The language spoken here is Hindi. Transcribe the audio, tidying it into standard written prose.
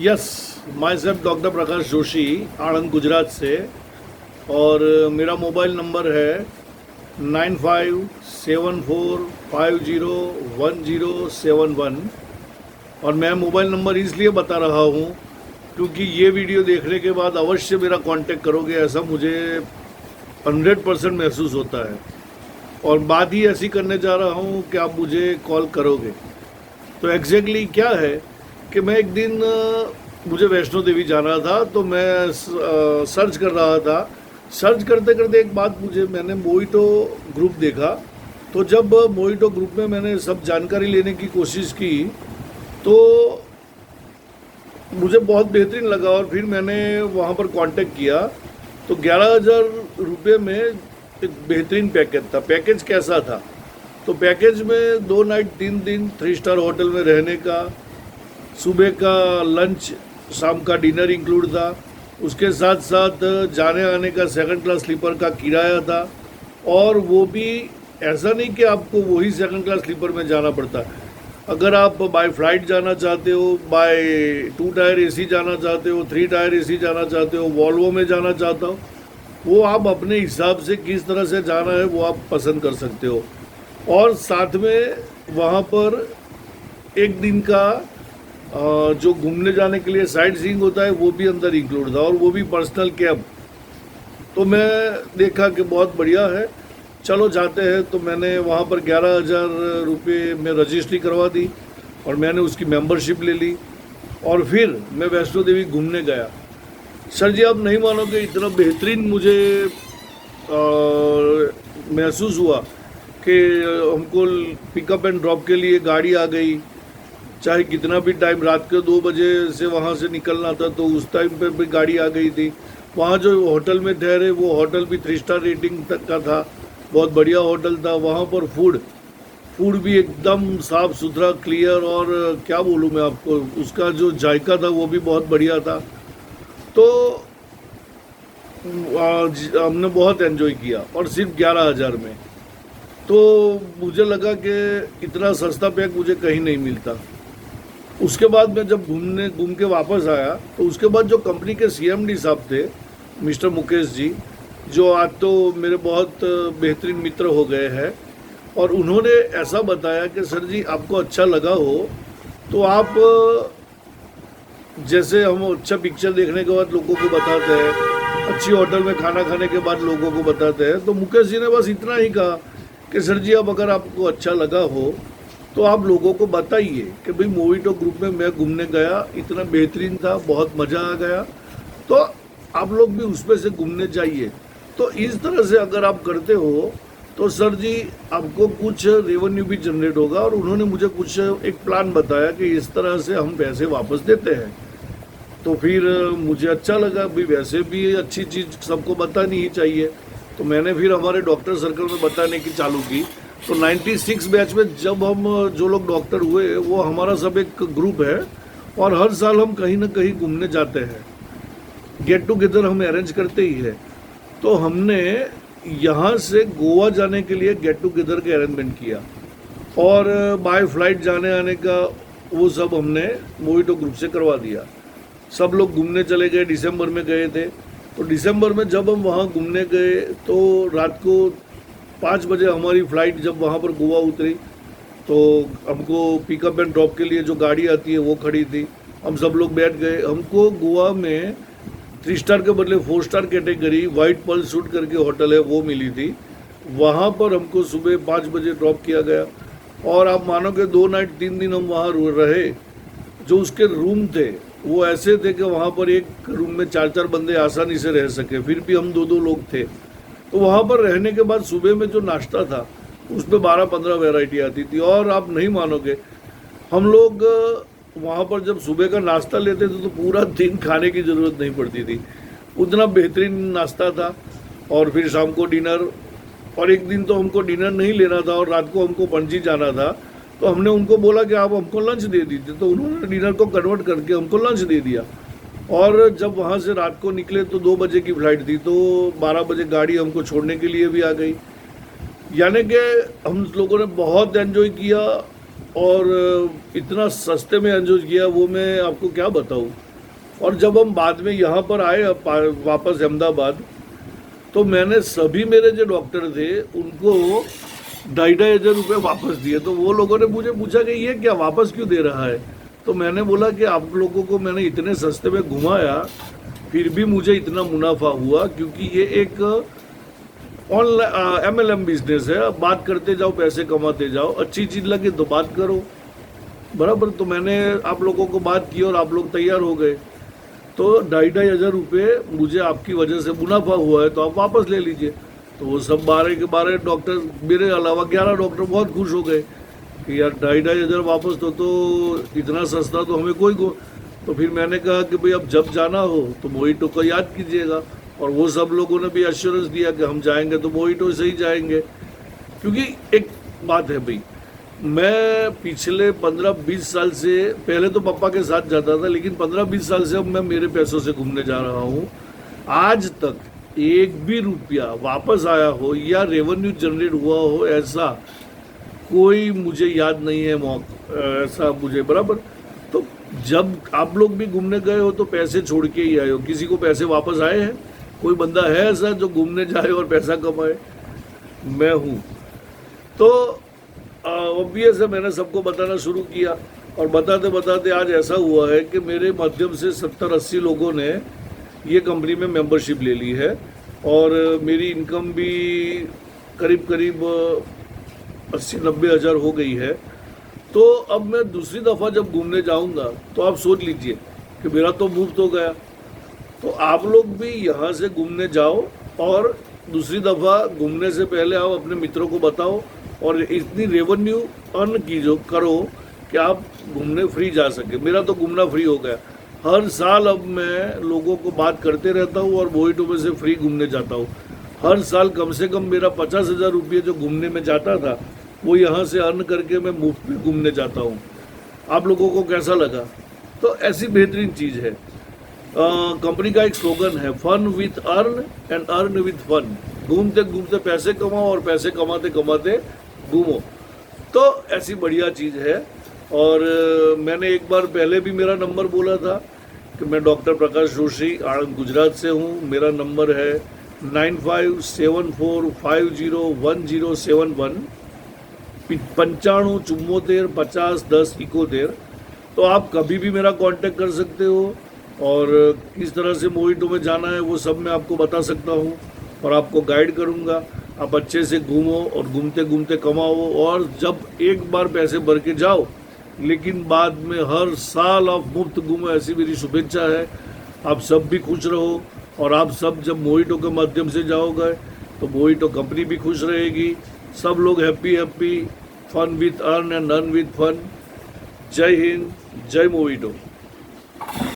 Yes, my self doctor Prakash Joshi, Anand Gujarat से। और मेरा मोबाइल नंबर है 9574501071। और मैं मोबाइल नंबर इसलिए बता रहा हूँ क्योंकि ये वीडियो देखने के बाद अवश्य मेरा कांटेक्ट करोगे, ऐसा मुझे 100% महसूस होता है। और बात ही ऐसी करने जा रहा हूँ कि आप मुझे कॉल करोगे। तो एग्जैक्टली क्या है कि मैं एक दिन मुझे वैष्णो देवी जाना था, तो मैं सर्च कर रहा था। सर्च करते करते एक बात मैंने मोइटो ग्रुप देखा। तो जब मोइटो ग्रुप में मैंने सब जानकारी लेने की कोशिश की तो मुझे बहुत बेहतरीन लगा और फिर मैंने वहाँ पर कांटेक्ट किया। तो 11,000 रुपये में एक बेहतरीन पैकेज था। पैकेज कैसा था? तो पैकेज में 2 नाइट 3 दिन 3 स्टार होटल में रहने का, सुबह का लंच, शाम का डिनर इंक्लूड था। उसके साथ साथ जाने आने का 2nd क्लास स्लीपर का किराया था। और वो भी ऐसा नहीं कि आपको वही 2nd क्लास स्लीपर में जाना पड़ता। अगर आप बाय फ्लाइट जाना चाहते हो, बाय 2 टायर एसी जाना चाहते हो, 3 टायर एसी जाना चाहते हो, वॉल्वो में जाना चाहता हो, वो आप अपने हिसाब से किस तरह से जाना है वो आप पसंद कर सकते हो। और साथ में वहाँ पर एक दिन का जो घूमने जाने के लिए साइट सीइंग होता है वो भी अंदर इंक्लूड था, और वो भी पर्सनल कैब। तो मैं देखा कि बहुत बढ़िया है, चलो जाते हैं। तो मैंने वहाँ पर 11,000 रुपये में रजिस्ट्री करवा दी और मैंने उसकी मेंबरशिप ले ली। और फिर मैं वैष्णो देवी घूमने गया। सर जी, आप नहीं मानोगे, इतना बेहतरीन मुझे महसूस हुआ कि हमको पिकअप एंड ड्रॉप के लिए गाड़ी आ गई। चाहे कितना भी टाइम, रात के 2 बजे से वहाँ से निकलना था तो उस टाइम पर भी गाड़ी आ गई थी। वहाँ जो होटल में ठहरे वो होटल भी 3 स्टार रेटिंग तक का था, बहुत बढ़िया होटल था। वहाँ पर फूड भी एकदम साफ़ सुथरा, क्लियर, और क्या बोलूँ मैं आपको, उसका जो जायका था वो भी बहुत बढ़िया था। तो हमने बहुत एंजॉय किया, और सिर्फ 11,000 में। तो मुझे लगा कि इतना सस्ता पैक मुझे कहीं नहीं मिलता। उसके बाद मैं जब घूम के वापस आया तो उसके बाद जो कंपनी के CMD साहब थे, मिस्टर मुकेश जी, जो आज तो मेरे बहुत बेहतरीन मित्र हो गए हैं, और उन्होंने ऐसा बताया कि सर जी, आपको अच्छा लगा हो तो आप, जैसे हम अच्छा पिक्चर देखने के बाद लोगों को बताते हैं, अच्छी होटल में खाना खाने के बाद लोगों को बताते हैं, तो मुकेश जी ने बस इतना ही कहा कि सर जी, अब अगर आपको अच्छा लगा हो तो आप लोगों को बताइए कि भाई मोइटो ग्रुप में मैं घूमने गया, इतना बेहतरीन था, बहुत मज़ा आ गया, तो आप लोग भी उसमें से घूमने जाइए। तो इस तरह से अगर आप करते हो तो सर जी, आपको कुछ रेवेन्यू भी जनरेट होगा। और उन्होंने मुझे कुछ एक प्लान बताया कि इस तरह से हम पैसे वापस देते हैं। तो फिर मुझे अच्छा लगा, भाई वैसे भी अच्छी चीज़ सबको बतानी ही चाहिए। तो मैंने फिर हमारे डॉक्टर सर्कल में बताने की चालू की। तो 96 बैच में जब हम जो लोग डॉक्टर हुए, वो हमारा सब एक ग्रुप है, और हर साल हम कहीं ना कहीं घूमने जाते हैं। गेट टुगेदर हम अरेंज करते ही है। तो हमने यहाँ से गोवा जाने के लिए गेट टुगेदर के अरेंजमेंट किया, और बाय फ्लाइट जाने आने का वो सब हमने मोइटो ग्रुप से करवा दिया। सब लोग घूमने चले गए, दिसंबर में गए थे। तो दिसंबर में जब हम वहाँ घूमने गए तो रात को 5 बजे हमारी फ़्लाइट जब वहाँ पर गोवा उतरी, तो हमको पिकअप एंड ड्रॉप के लिए जो गाड़ी आती है वो खड़ी थी। हम सब लोग बैठ गए। हमको गोवा में 3 स्टार के बदले 4 star category white Perl suit करके होटल है वो मिली थी। वहाँ पर हमको सुबह 5 बजे ड्रॉप किया गया, और आप मानोगे 2 नाइट 3 दिन हम वहाँ रहे। जो उसके रूम थे वो ऐसे थे कि वहाँ पर एक रूम में 4-4 बंदे आसानी से रह सके, फिर भी हम 2-2 लोग थे। तो वहाँ पर रहने के बाद सुबह में जो नाश्ता था उसमें 12-15 वैरायटी आती थी। और आप नहीं मानोगे, हम लोग वहाँ पर जब सुबह का नाश्ता लेते थे तो पूरा दिन खाने की ज़रूरत नहीं पड़ती थी, उतना बेहतरीन नाश्ता था। और फिर शाम को डिनर, और एक दिन तो हमको डिनर नहीं लेना था और रात को हमको पणजी जाना था। तो हमने उनको बोला कि आप हमको लंच दे दीजिए, तो उन्होंने डिनर को कन्वर्ट करके हमको लंच दे दिया। और जब वहाँ से रात को निकले तो 2 बजे की फ़्लाइट थी, तो 12 बजे गाड़ी हमको छोड़ने के लिए भी आ गई। यानी कि हम लोगों ने बहुत एंजॉय किया, और इतना सस्ते में एंजॉय किया वो मैं आपको क्या बताऊँ। और जब हम बाद में यहाँ पर आए वापस अहमदाबाद, तो मैंने सभी मेरे जो डॉक्टर थे उनको 2,500 रुपये वापस दिए। तो वो लोगों ने मुझे पूछा कि ये क्या वापस क्यों दे रहा है। तो मैंने बोला कि आप लोगों को मैंने इतने सस्ते में घुमाया, फिर भी मुझे इतना मुनाफा हुआ, क्योंकि ये एक ऑनलाइन MLM बिजनेस है। अब बात करते जाओ, पैसे कमाते जाओ, अच्छी चीज़ लगे तो बात करो, बराबर। तो मैंने आप लोगों को बात की और आप लोग तैयार हो गए। तो 2,500 रुपये मुझे आपकी वजह से मुनाफा हुआ है, तो आप वापस ले लीजिए। तो वो सब 12 के 12 डॉक्टर, मेरे अलावा 11 डॉक्टर बहुत खुश हो गए कि यार 2,500 वापस तो इतना सस्ता तो हमें कोई को। तो फिर मैंने कहा कि भाई अब जब जाना हो तो मोहितो को याद कीजिएगा। और वो सब लोगों ने भी एश्योरेंस दिया कि हम जाएंगे तो मोहितो से ही जाएंगे। क्योंकि एक बात है भाई, मैं पिछले 15-20 साल से, पहले तो पापा के साथ जाता था, लेकिन 15-20 साल से अब मैं मेरे पैसों से घूमने जा रहा हूँ। आज तक एक भी रुपया वापस आया हो या रेवेन्यू जनरेट हुआ हो, ऐसा कोई मुझे याद नहीं है ऐसा मुझे, बराबर। तो जब आप लोग भी घूमने गए हो तो पैसे छोड़ के ही आए हो। किसी को पैसे वापस आए हैं? कोई बंदा है ऐसा जो घूमने जाए और पैसा कमाए? मैं हूँ। तो ऑब्वियस है, मैंने सबको बताना शुरू किया और बताते बताते आज ऐसा हुआ है कि मेरे माध्यम से 70-80 लोगों ने ये कंपनी में मेंबरशिप ले ली है और मेरी इनकम भी करीब करीब 80-90 हज़ार हो गई है। तो अब मैं दूसरी दफ़ा जब घूमने जाऊंगा तो आप सोच लीजिए कि मेरा तो मुफ्त हो गया। तो आप लोग भी यहाँ से घूमने जाओ और दूसरी दफ़ा घूमने से पहले आप अपने मित्रों को बताओ और इतनी रेवेन्यू अर्न कीजिए करो कि आप घूमने फ्री जा सके। मेरा तो घूमना फ्री हो गया। हर साल अब मैं लोगों को बात करते रहता हूँ और मोहितो में से फ्री घूमने जाता हूँ। हर साल कम से कम मेरा 50,000 रुपये जो घूमने में जाता था वो यहाँ से अर्न करके मैं मुफ्त में घूमने जाता हूँ। आप लोगों को कैसा लगा? तो ऐसी बेहतरीन चीज़ है। कंपनी का एक स्लोगन है, fun with earn and earn with fun. घूमते घूमते पैसे कमाओ और पैसे कमाते कमाते घूमो। तो ऐसी बढ़िया चीज़ है। और मैंने एक बार पहले भी मेरा नंबर बोला था कि मैं डॉक्टर प्रकाश जोशी आणंद गुजरात से हूँ। मेरा नंबर है 9574501071 95 74 50 10 71। तो आप कभी भी मेरा कांटेक्ट कर सकते हो और किस तरह से मोहितो में जाना है वो सब मैं आपको बता सकता हूँ और आपको गाइड करूँगा। आप अच्छे से घूमो और घूमते घूमते कमाओ और जब एक बार पैसे भर के जाओ, लेकिन बाद में हर साल आप मुफ्त घूमो, ऐसी मेरी शुभेच्छा है। आप सब भी खुश रहो और आप सब जब मोहितो के माध्यम से जाओगे तो मोहितो कंपनी भी खुश रहेगी। सब लोग happy fun with earn and earn with fun. जय हिंद, जय मोहितो।